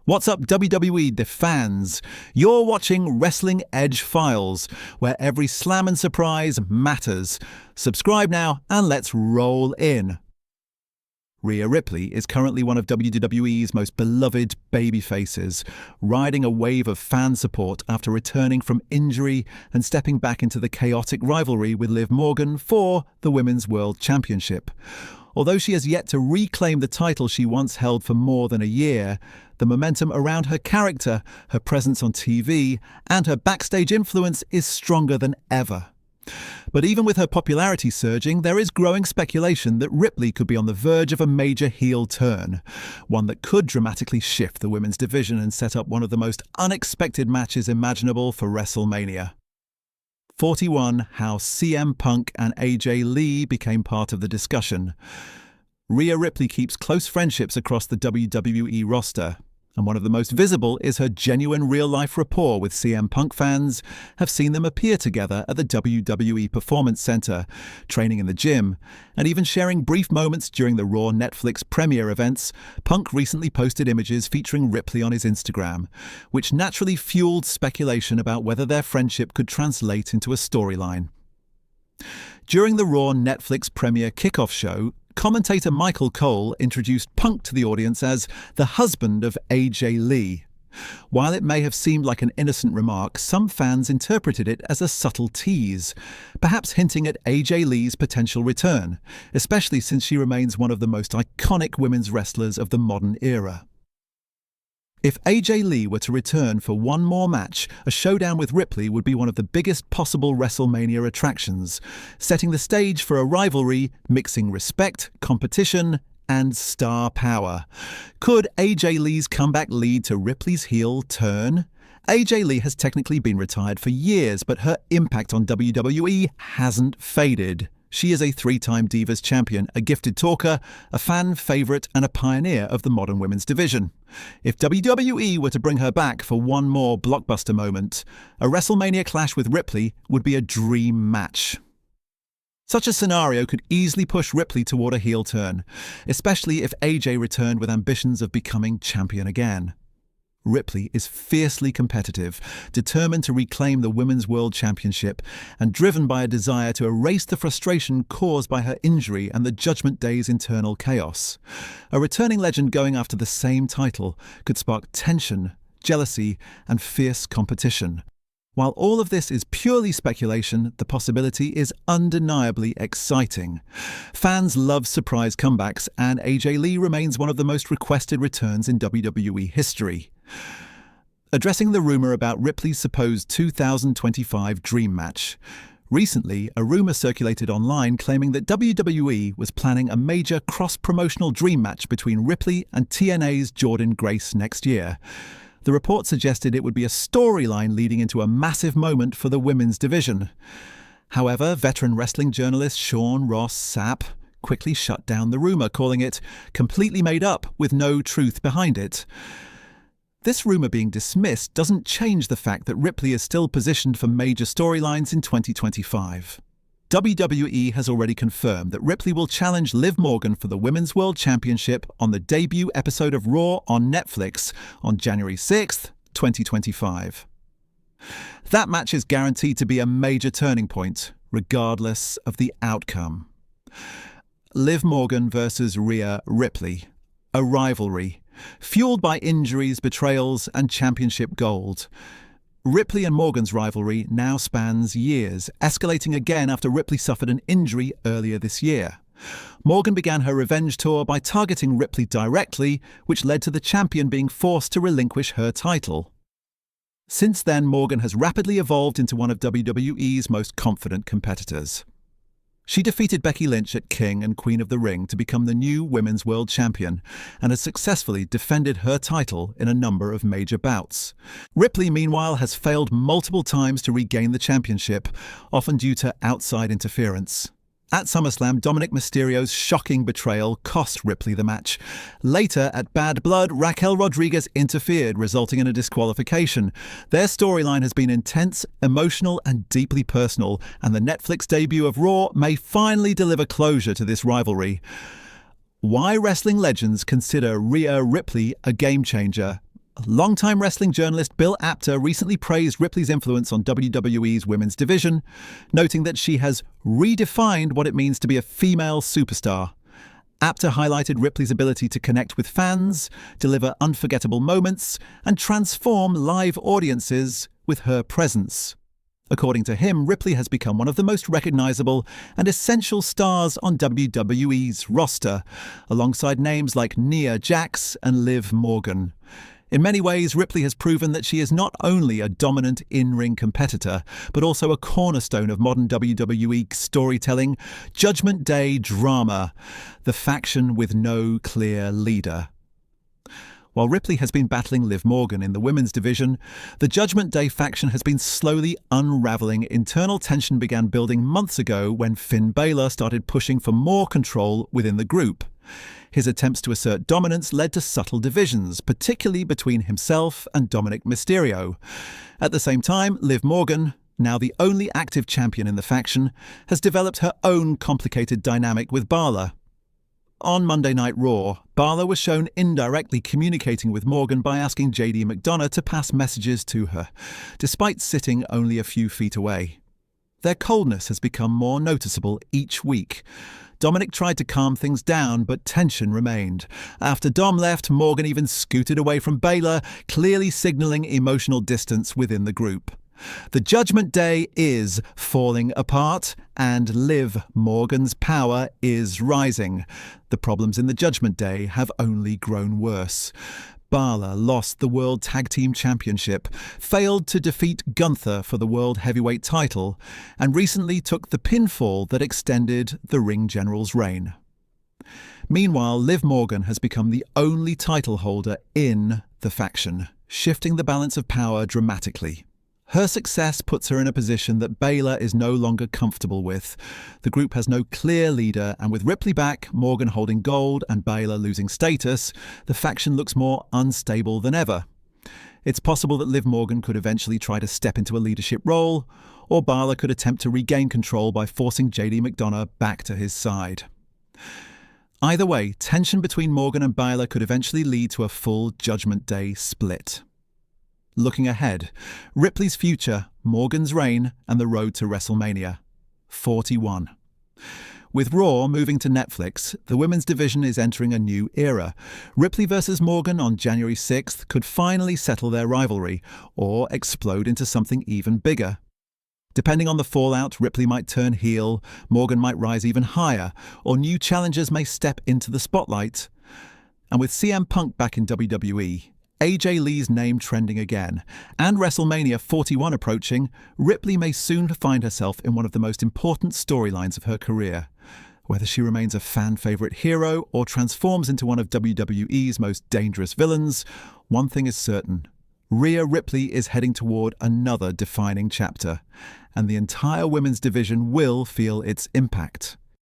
What's up, WWE the fans? You're watching Wrestling Edge Files, where every slam and surprise matters. Subscribe now and let's roll in. Rhea Ripley is currently one of WWE's most beloved babyfaces, riding a wave of fan support after returning from injury and stepping back into the chaotic rivalry with Liv Morgan for the Women's World Championship. Although she has yet to reclaim the title she once held for more than a year, the momentum around her character, her presence on TV, and her backstage influence is stronger than ever. But even with her popularity surging, there is growing speculation that Ripley could be on the verge of a major heel turn, one that could dramatically shift the women's division and set up one of the most unexpected matches imaginable for WrestleMania. 41. How CM Punk and AJ Lee became part of the discussion. Rhea Ripley keeps close friendships across the WWE roster, and one of the most visible is her genuine real-life rapport with CM Punk. Fans have seen them appear together at the WWE Performance Center, training in the gym, and even sharing brief moments during the Raw Netflix premiere events. Punk recently posted images featuring Ripley on his Instagram, which naturally fueled speculation about whether their friendship could translate into a storyline. During the Raw Netflix premiere kickoff show, commentator Michael Cole introduced Punk to the audience as the husband of AJ Lee. While it may have seemed like an innocent remark, some fans interpreted it as a subtle tease, perhaps hinting at AJ Lee's potential return, especially since she remains one of the most iconic women's wrestlers of the modern era. If AJ Lee were to return for one more match, a showdown with Ripley would be one of the biggest possible WrestleMania attractions, setting the stage for a rivalry mixing respect, competition, and star power. Could AJ Lee's comeback lead to Ripley's heel turn? AJ Lee has technically been retired for years, but her impact on WWE hasn't faded. She is a three-time Divas champion, a gifted talker, a fan favourite, and a pioneer of the modern women's division. If WWE were to bring her back for one more blockbuster moment, a WrestleMania clash with Ripley would be a dream match. Such a scenario could easily push Ripley toward a heel turn, especially if AJ returned with ambitions of becoming champion again. Ripley is fiercely competitive, determined to reclaim the Women's World Championship, and driven by a desire to erase the frustration caused by her injury and the Judgment Day's internal chaos. A returning legend going after the same title could spark tension, jealousy, and fierce competition. While all of this is purely speculation, the possibility is undeniably exciting. Fans love surprise comebacks, and AJ Lee remains one of the most requested returns in WWE history. Addressing the rumour about Ripley's supposed 2025 dream match. Recently, a rumour circulated online claiming that WWE was planning a major cross-promotional dream match between Ripley and TNA's Jordynne Grace next year. The report suggested it would be a storyline leading into a massive moment for the women's division. However, veteran wrestling journalist Sean Ross Sapp quickly shut down the rumour, calling it completely made up with no truth behind it. This rumour being dismissed doesn't change the fact that Ripley is still positioned for major storylines in 2025. WWE has already confirmed that Ripley will challenge Liv Morgan for the Women's World Championship on the debut episode of Raw on Netflix on January 6th, 2025. That match is guaranteed to be a major turning point, regardless of the outcome. Liv Morgan versus Rhea Ripley, a rivalry, fueled by injuries, betrayals, and championship gold. Ripley and Morgan's rivalry now spans years, escalating again after Ripley suffered an injury earlier this year. Morgan began her revenge tour by targeting Ripley directly, which led to the champion being forced to relinquish her title. Since then, Morgan has rapidly evolved into one of WWE's most confident competitors. She defeated Becky Lynch at King and Queen of the Ring to become the new Women's World Champion and has successfully defended her title in a number of major bouts. Ripley, meanwhile, has failed multiple times to regain the championship, often due to outside interference. At SummerSlam, Dominic Mysterio's shocking betrayal cost Ripley the match. Later, at Bad Blood, Raquel Rodriguez interfered, resulting in a disqualification. Their storyline has been intense, emotional, and deeply personal, and the Netflix debut of Raw may finally deliver closure to this rivalry. Why wrestling legends consider Rhea Ripley a game changer? Longtime wrestling journalist Bill Apter recently praised Ripley's influence on WWE's women's division, noting that she has redefined what it means to be a female superstar. Apter highlighted Ripley's ability to connect with fans, deliver unforgettable moments, and transform live audiences with her presence. According to him, Ripley has become one of the most recognizable and essential stars on WWE's roster, alongside names like Nia Jax and Liv Morgan. In many ways, Ripley has proven that she is not only a dominant in-ring competitor, but also a cornerstone of modern WWE storytelling, Judgment Day drama, the faction with no clear leader. While Ripley has been battling Liv Morgan in the women's division, the Judgment Day faction has been slowly unraveling. Internal tension began building months ago when Finn Balor started pushing for more control within the group. His attempts to assert dominance led to subtle divisions, particularly between himself and Dominic Mysterio. At the same time, Liv Morgan, now the only active champion in the faction, has developed her own complicated dynamic with Balor. On Monday Night Raw, Balor was shown indirectly communicating with Morgan by asking JD McDonough to pass messages to her, despite sitting only a few feet away. Their coldness has become more noticeable each week. Dominic tried to calm things down, but tension remained. After Dom left, Morgan even scooted away from Balor, clearly signaling emotional distance within the group. The Judgment Day is falling apart, and Liv Morgan's power is rising. The problems in the Judgment Day have only grown worse. Balor lost the World Tag Team Championship, failed to defeat Gunther for the World Heavyweight title, and recently took the pinfall that extended the Ring General's reign. Meanwhile, Liv Morgan has become the only title holder in the faction, shifting the balance of power dramatically. Her success puts her in a position that Balor is no longer comfortable with. The group has no clear leader, and with Ripley back, Morgan holding gold, and Balor losing status, the faction looks more unstable than ever. It's possible that Liv Morgan could eventually try to step into a leadership role, or Balor could attempt to regain control by forcing JD McDonough back to his side. Either way, tension between Morgan and Balor could eventually lead to a full Judgment Day split. Looking ahead, Ripley's future, Morgan's reign, and the road to WrestleMania 41. With Raw moving to Netflix, the women's division is entering a new era. Ripley versus Morgan on January 6th could finally settle their rivalry, or explode into something even bigger. Depending on the fallout, Ripley might turn heel, Morgan might rise even higher, or new challengers may step into the spotlight. And with CM Punk back in WWE, AJ Lee's name trending again, and WrestleMania 41 approaching, Ripley may soon find herself in one of the most important storylines of her career. Whether she remains a fan-favourite hero or transforms into one of WWE's most dangerous villains, one thing is certain. Rhea Ripley is heading toward another defining chapter, and the entire women's division will feel its impact.